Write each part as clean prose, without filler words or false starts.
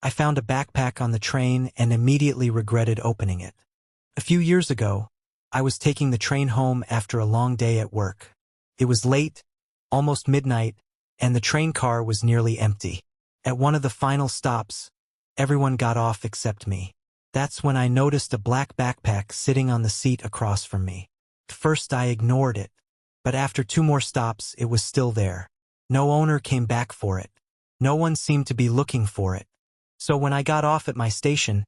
I found a backpack on the train and immediately regretted opening it. A few years ago, I was taking the train home after a long day at work. It was late, almost midnight, and the train car was nearly empty. At one of the final stops, everyone got off except me. That's when I noticed a black backpack sitting on the seat across from me. At first I ignored it, but after 2 more stops it was still there. No owner came back for it. No one seemed to be looking for it. So when I got off at my station,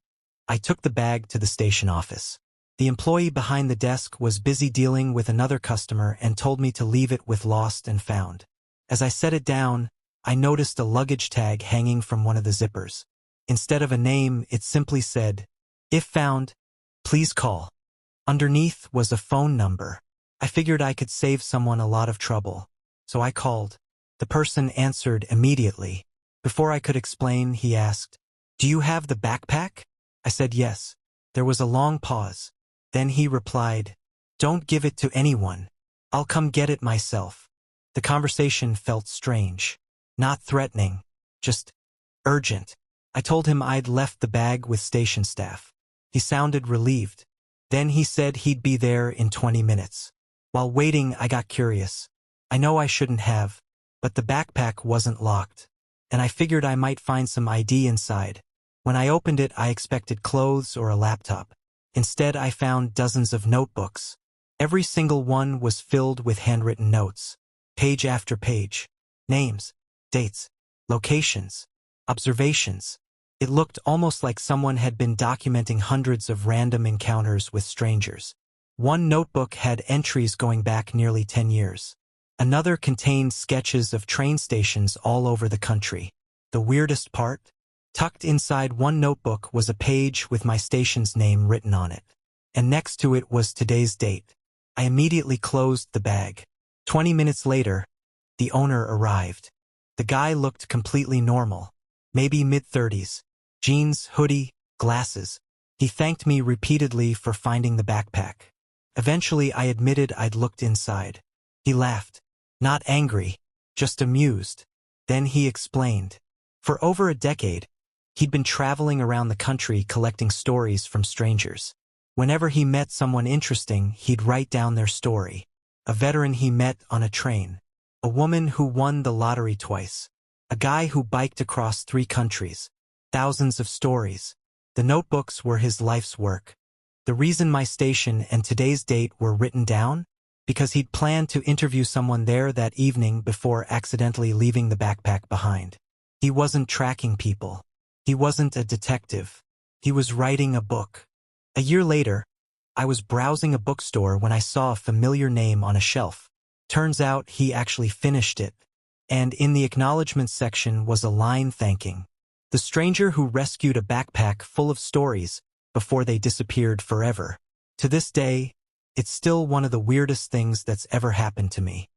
I took the bag to the station office. The employee behind the desk was busy dealing with another customer and told me to leave it with Lost and Found. As I set it down, I noticed a luggage tag hanging from one of the zippers. Instead of a name, it simply said, "If found, please call." Underneath was a phone number. I figured I could save someone a lot of trouble, so I called. The person answered immediately. Before I could explain, he asked, "Do you have the backpack?" I said yes. There was a long pause. Then he replied, "Don't give it to anyone. I'll come get it myself." The conversation felt strange. Not threatening, just urgent. I told him I'd left the bag with station staff. He sounded relieved. Then he said he'd be there in 20 minutes. While waiting, I got curious. I know I shouldn't have, but the backpack wasn't locked, and I figured I might find some ID inside. When I opened it, I expected clothes or a laptop. Instead, I found dozens of notebooks. Every single one was filled with handwritten notes, page after page. Names, dates, locations, observations. It looked almost like someone had been documenting hundreds of random encounters with strangers. One notebook had entries going back nearly 10 years. Another contained sketches of train stations all over the country. The weirdest part? Tucked inside one notebook was a page with my station's name written on it. And next to it was today's date. I immediately closed the bag. 20 minutes later, the owner arrived. The guy looked completely normal, maybe mid-30s, jeans, hoodie, glasses. He thanked me repeatedly for finding the backpack. Eventually, I admitted I'd looked inside. He laughed. Not angry, just amused. Then he explained. For over a decade, he'd been traveling around the country collecting stories from strangers. Whenever he met someone interesting, he'd write down their story. A veteran he met on a train. A woman who won the lottery twice. A guy who biked across 3 countries. Thousands of stories. The notebooks were his life's work. The reason my station and today's date were written down? Because he'd planned to interview someone there that evening before accidentally leaving the backpack behind. He wasn't tracking people. He wasn't a detective. He was writing a book. A year later, I was browsing a bookstore when I saw a familiar name on a shelf. Turns out he actually finished it, and in the acknowledgments section was a line thanking the stranger who rescued a backpack full of stories before they disappeared forever. To this day, it's still one of the weirdest things that's ever happened to me.